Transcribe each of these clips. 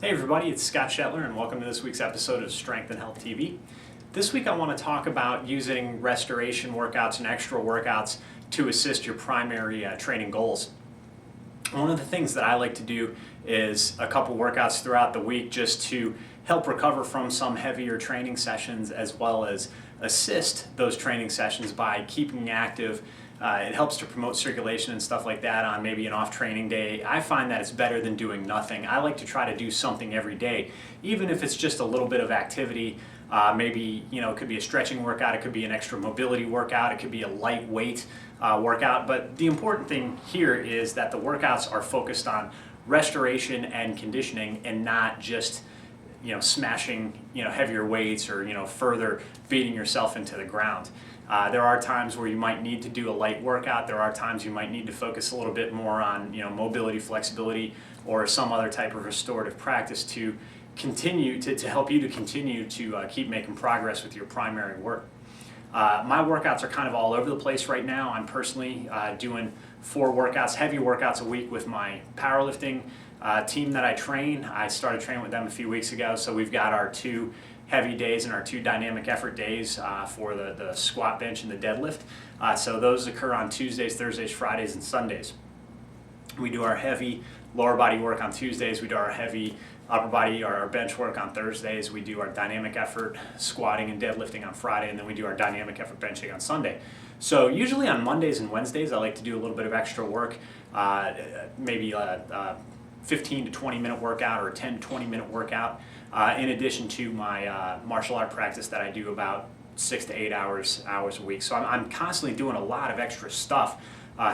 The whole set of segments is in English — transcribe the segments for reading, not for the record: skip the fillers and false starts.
Hey everybody, it's Scott Shetler and welcome to this week's episode of Strength and Health TV. This week I want to talk about using restoration workouts and extra workouts to assist your primary training goals. One of the things that I like to do is a couple workouts throughout the week just to help recover from some heavier training sessions as well as assist those training sessions by keeping active. It helps to promote circulation and stuff like that on maybe an off training day. I find that it's better than doing nothing. I like to try to do something every day, even if it's just a little bit of activity. Maybe, it could be a stretching workout, it could be an extra mobility workout, it could be a lightweight workout. But the important thing here is that the workouts are focused on restoration and conditioning and not just smashing heavier weights or further beating yourself into the ground. There are times where you might need to do a light workout. There are times you might need to focus a little bit more on mobility, flexibility, or some other type of restorative practice to continue to help you to continue to keep making progress with your primary work. My workouts are kind of all over the place right now. I'm personally doing 4 workouts, heavy workouts a week with my powerlifting team that I train. I started training with them a few weeks ago, so we've got our 2 heavy days and our 2 dynamic effort days for the squat, bench, and the deadlift. So those occur on Tuesdays, Thursdays, Fridays, and Sundays. We do our heavy lower body work on Tuesdays. We do our heavy upper body or our bench work on Thursdays. We do our dynamic effort squatting and deadlifting on Friday, and then we do our dynamic effort benching on Sunday. So usually on Mondays and Wednesdays, I like to do a little bit of extra work, maybe a 15 to 20 minute workout or a 10 to 20 minute workout, in addition to my martial art practice that I do about 6 to 8 hours a week. So I'm constantly doing a lot of extra stuff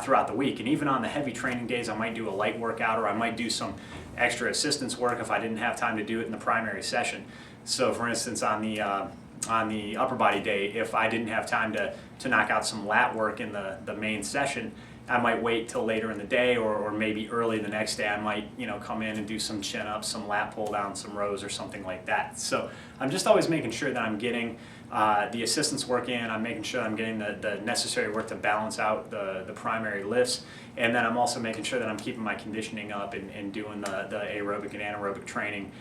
throughout the week. And even on the heavy training days, I might do a light workout or I might do some extra assistance work if I didn't have time to do it in the primary session. So for instance, on the upper body day, if I didn't have time to knock out some lat work in the main session, I might wait till later in the day or maybe early the next day. I might come in and do some chin ups, some lat pull downs, some rows or something like that. So I'm just always making sure that I'm getting the assistance work in. I'm making sure I'm getting the necessary work to balance out the primary lifts, and then I'm also making sure that I'm keeping my conditioning up and doing the aerobic and anaerobic training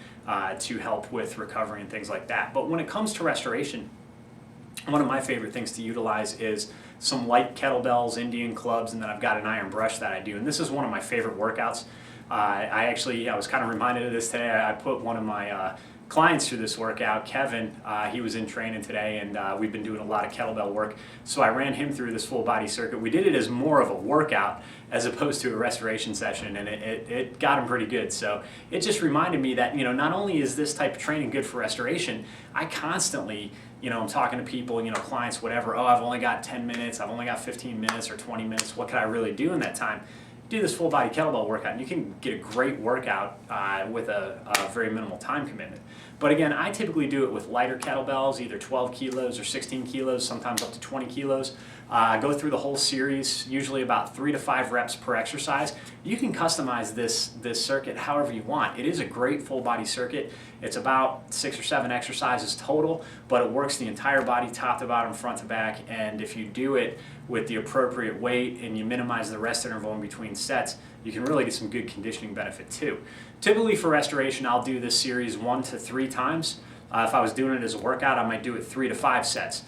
to help with recovery and things like that. But when it comes to restoration, one of my favorite things to utilize is some light kettlebells, Indian clubs, and then I've got an iron brush that I do. And this is one of my favorite workouts. I was kind of reminded of this today. I put one of my clients through this workout, Kevin. He was in training today, and we've been doing a lot of kettlebell work. So I ran him through this full body circuit. We did it as more of a workout as opposed to a restoration session, and it got him pretty good. So it just reminded me that not only is this type of training good for restoration, I constantly I'm talking to people, clients, whatever. Oh, I've only got 10 minutes. I've only got 15 minutes or 20 minutes. What can I really do in that time? Do this full body kettlebell workout and you can get a great workout with a very minimal time commitment. But again, I typically do it with lighter kettlebells, either 12 kilos or 16 kilos, sometimes up to 20 kilos. I go through the whole series, usually about 3 to 5 reps per exercise. You can customize this circuit however you want. It is a great full body circuit. It's about 6 or 7 exercises total, but it works the entire body, top to bottom, front to back. And if you do it with the appropriate weight and you minimize the rest interval in between sets, you can really get some good conditioning benefit too. Typically for restoration, I'll do this series 1 to 3 times. If I was doing it as a workout, I might do it 3 to 5 sets.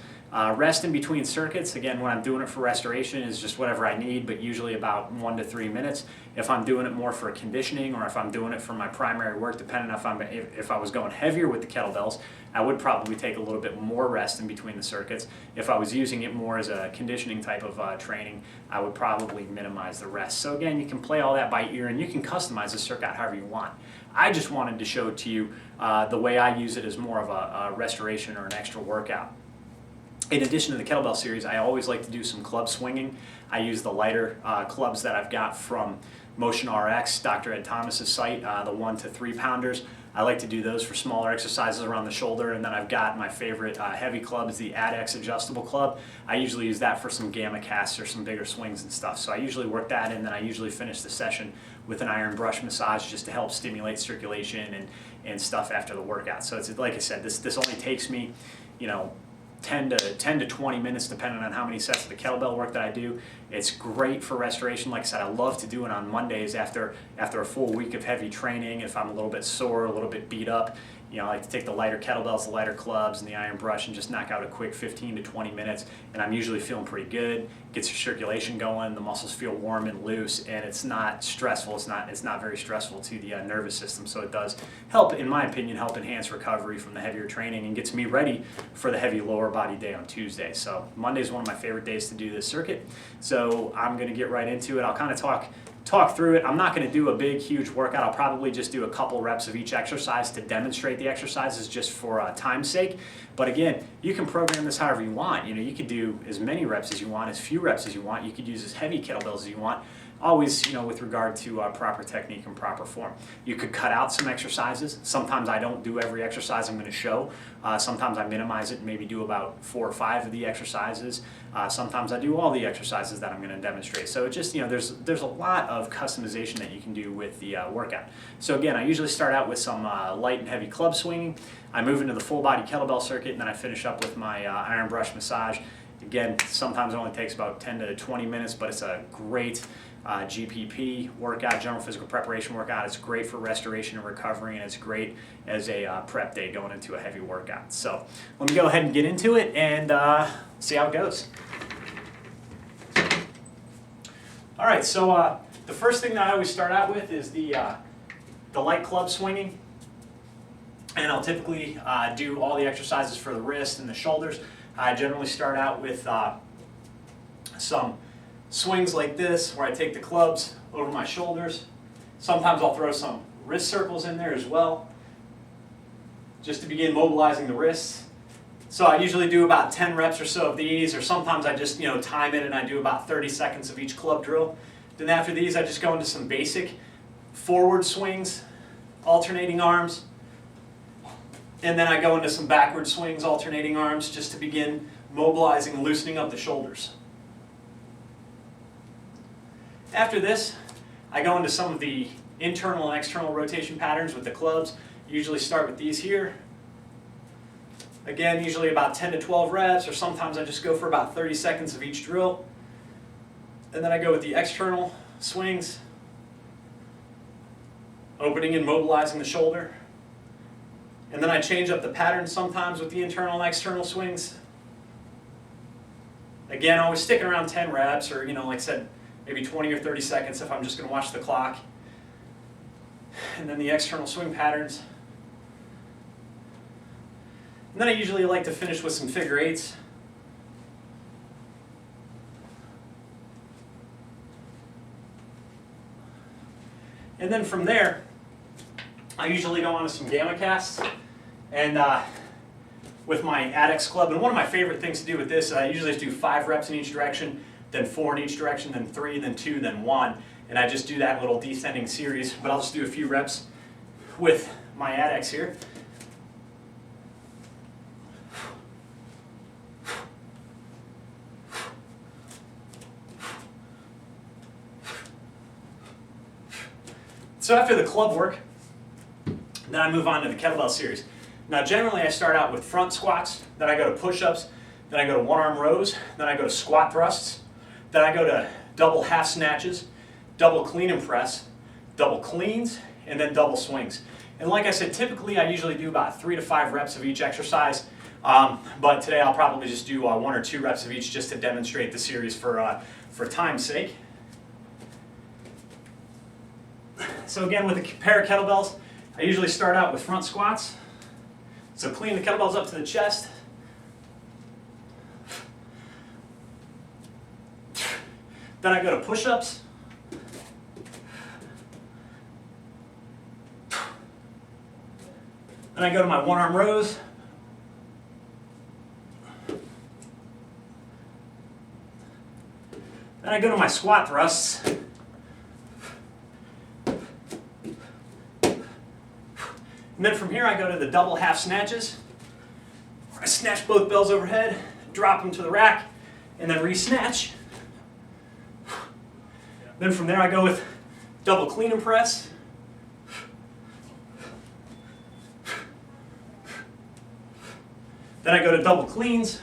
Rest in between circuits, again, when I'm doing it for restoration, is just whatever I need, but usually about 1 to 3 minutes. If I'm doing it more for conditioning or if I'm doing it for my primary work, depending on if I was going heavier with the kettlebells, I would probably take a little bit more rest in between the circuits. If I was using it more as a conditioning type of training, I would probably minimize the rest. So again, you can play all that by ear and you can customize the circuit however you want. I just wanted to show to you the way I use it as more of a restoration or an extra workout. In addition to the kettlebell series, I always like to do some club swinging. I use the lighter clubs that I've got from Motion RX, Dr. Ed Thomas's site, the 1 to 3 pounders. I like to do those for smaller exercises around the shoulder, and then I've got my favorite heavy club is the ADX adjustable club. I usually use that for some gamma casts or some bigger swings and stuff. So I usually work that in, and then I usually finish the session with an iron brush massage just to help stimulate circulation and stuff after the workout. So it's like I said, this only takes me, 10 to 20 minutes depending on how many sets of the kettlebell work that I do. It's great for restoration. Like I said, I love to do it on Mondays after a full week of heavy training. If I'm a little bit sore, a little bit beat up, I like to take the lighter kettlebells, the lighter clubs, and the iron brush and just knock out a quick 15 to 20 minutes. And I'm usually feeling pretty good. Gets your circulation going, the muscles feel warm and loose, and it's not stressful. It's not very stressful to the nervous system. So it does help, in my opinion, help enhance recovery from the heavier training and gets me ready for the heavy lower body day on Tuesday. So Monday is one of my favorite days to do this circuit. So I'm going to get right into it. I'll kind of talk through it. I'm not going to do a big, huge workout. I'll probably just do a couple reps of each exercise to demonstrate the exercises just for time's sake. But again, you can program this however you want. You could do as many reps as you want, as few reps as you want. You could use as heavy kettlebells as you want. Always, with regard to proper technique and proper form. You could cut out some exercises. Sometimes I don't do every exercise I'm going to show. Sometimes I minimize it and maybe do about 4 or 5 of the exercises. Sometimes I do all the exercises that I'm going to demonstrate. So it just, there's a lot of customization that you can do with the workout. So again, I usually start out with some light and heavy club swinging. I move into the full body kettlebell circuit, and then I finish up with my iron brush massage. Again, sometimes it only takes about 10 to 20 minutes, but it's a great GPP workout, general physical preparation workout. It's great for restoration and recovery, and it's great as a prep day going into a heavy workout. So let me go ahead and get into it and see how it goes. All right, so the first thing that I always start out with is the light club swinging. And I'll typically do all the exercises for the wrist and the shoulders. I generally start out with some swings like this, where I take the clubs over my shoulders. Sometimes I'll throw some wrist circles in there as well, just to begin mobilizing the wrists. So I usually do about 10 reps or so of these, or sometimes I just time it and I do about 30 seconds of each club drill. Then after these, I just go into some basic forward swings, alternating arms, and then I go into some backward swings, alternating arms, just to begin mobilizing and loosening up the shoulders. After this, I go into some of the internal and external rotation patterns with the clubs. Usually start with these here. Again, usually about 10 to 12 reps, or sometimes I just go for about 30 seconds of each drill. And then I go with the external swings, opening and mobilizing the shoulder. And then I change up the pattern sometimes with the internal and external swings. Again, always sticking around 10 reps, or like I said, maybe 20 or 30 seconds if I'm just going to watch the clock. And then the external swing patterns. And then I usually like to finish with some figure eights. And then from there, I usually go on to some gamma casts. And with my adducts club, and one of my favorite things to do with this, I usually just do 5 reps in each direction, then 4 in each direction, then 3, then 2, then 1. And I just do that little descending series, but I'll just do a few reps with my adducts here. So after the club work, then I move on to the kettlebell series. Now generally I start out with front squats, then I go to push-ups, then I go to one-arm rows, then I go to squat thrusts, then I go to double half snatches, double clean and press, double cleans, and then double swings. And like I said, typically I usually do about 3 to 5 reps of each exercise, but today I'll probably just do 1 or 2 reps of each just to demonstrate the series for time's sake. So again, with a pair of kettlebells, I usually start out with front squats. So clean the kettlebells up to the chest. Then I go to push-ups. Then I go to my one-arm rows. Then I go to my squat thrusts. And then from here I go to the double half snatches, where I snatch both bells overhead, drop them to the rack, and then re-snatch. Then from there I go with double clean and press. Then I go to double cleans.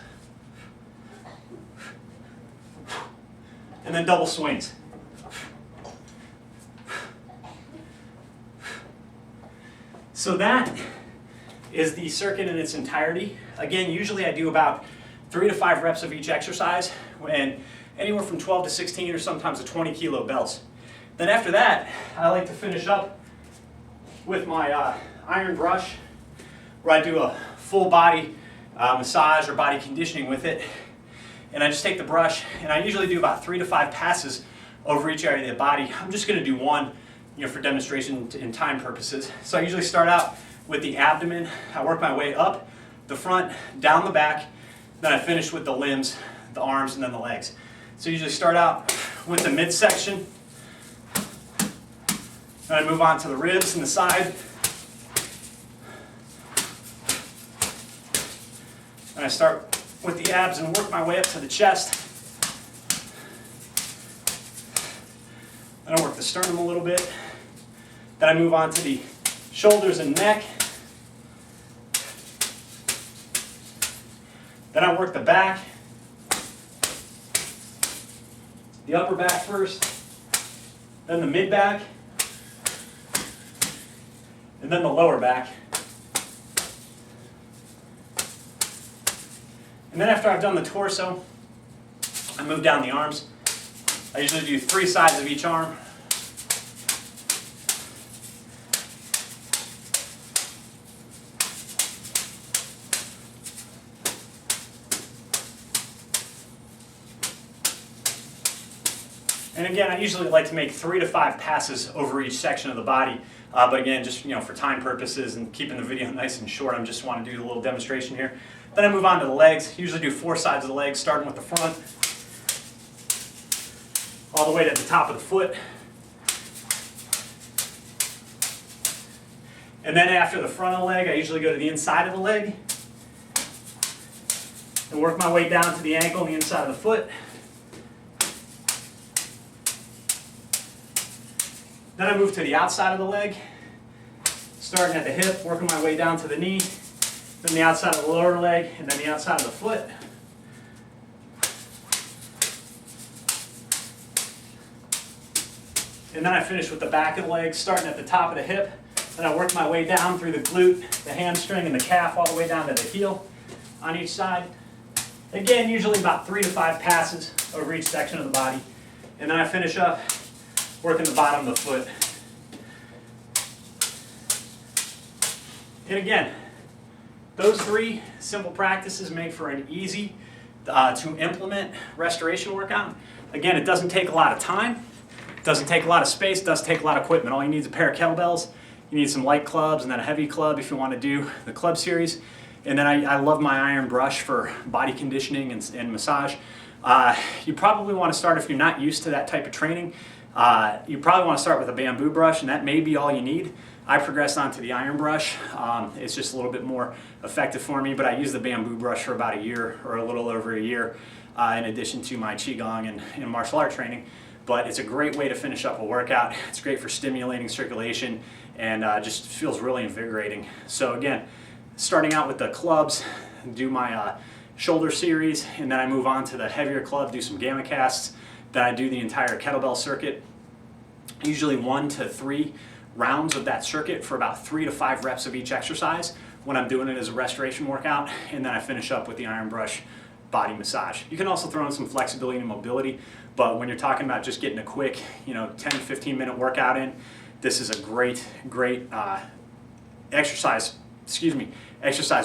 And and then double swings. So that is the circuit in its entirety. Again, usually I do about 3 to 5 reps of each exercise, and anywhere from 12 to 16 or sometimes to 20 kilo bells. Then after that, I like to finish up with my iron brush, where I do a full body massage or body conditioning with it. And I just take the brush, and I usually do about 3 to 5 passes over each area of the body. I'm just going to do one, for demonstration and time purposes. So I usually start out with the abdomen. I work my way up the front, down the back, then I finish with the limbs, the arms, and then the legs. So I usually start out with the midsection, then I move on to the ribs and the side, and I start with the abs and work my way up to the chest. Then I work the sternum a little bit. Then I move on to the shoulders and neck. Then I work the back, the upper back first, then the mid back, and then the lower back. And then after I've done the torso, I move down the arms. I usually do 3 sides of each arm. And again, I usually like to make 3 to 5 passes over each section of the body. But again, just for time purposes and keeping the video nice and short, I just want to do a little demonstration here. Then I move on to the legs. Usually do 4 sides of the legs, starting with the front, all the way to the top of the foot. And then after the front of the leg, I usually go to the inside of the leg and work my way down to the ankle and the inside of the foot. Then I move to the outside of the leg, starting at the hip, working my way down to the knee, then the outside of the lower leg, and then the outside of the foot. And then I finish with the back of the leg, starting at the top of the hip. Then I work my way down through the glute, the hamstring, and the calf, all the way down to the heel on each side. Again, usually about 3 to 5 passes over each section of the body. And then I finish up working the bottom of the foot. And again, those 3 simple practices make for an easy to implement restoration workout. Again, it doesn't take a lot of time, it doesn't take a lot of space, it doesn't take a lot of equipment. All you need is a pair of kettlebells, you need some light clubs, and then a heavy club if you want to do the club series. And then I love my iron brush for body conditioning and massage. You probably want to start, if you're not used to that type of training, you probably want to start with a bamboo brush, and that may be all you need. I progressed onto the iron brush. It's just a little bit more effective for me, but I use the bamboo brush for about a year or a little over a year in addition to my Qigong and martial art training. But it's a great way to finish up a workout. It's great for stimulating circulation and just feels really invigorating. So again, starting out with the clubs, do my shoulder series, and then I move on to the heavier club, do some gamma casts. Then I do the entire kettlebell circuit, usually 1 to 3 rounds of that circuit for about 3 to 5 reps of each exercise when I'm doing it as a restoration workout, and then I finish up with the iron brush body massage. You can also throw in some flexibility and mobility, but when you're talking about just getting a quick 10-15 minute workout in, this is a great exercise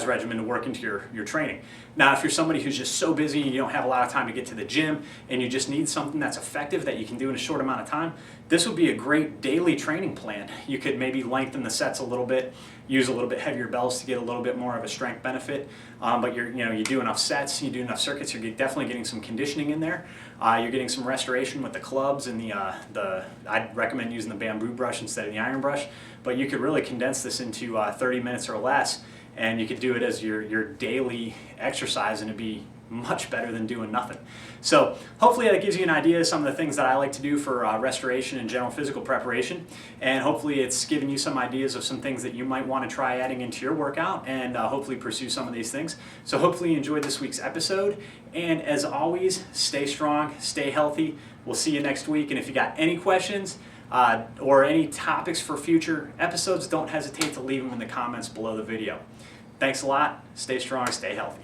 regimen to work into your training. Now, if you're somebody who's just so busy, you don't have a lot of time to get to the gym, and you just need something that's effective that you can do in a short amount of time, this would be a great daily training plan. You could maybe lengthen the sets a little bit, use a little bit heavier bells to get a little bit more of a strength benefit. But you do enough sets, you do enough circuits, you're definitely getting some conditioning in there. You're getting some restoration with the clubs and I'd recommend using the bamboo brush instead of the iron brush. But you could really condense this into 30 minutes or less, and you could do it as your daily exercise, and it'd be much better than doing nothing. So hopefully that gives you an idea of some of the things that I like to do for restoration and general physical preparation, and hopefully it's given you some ideas of some things that you might want to try adding into your workout, and hopefully pursue some of these things. So hopefully you enjoyed this week's episode, and as always, stay strong, stay healthy. We'll see you next week, and if you got any questions or any topics for future episodes, don't hesitate to leave them in the comments below the video. Thanks a lot. Stay strong, stay healthy.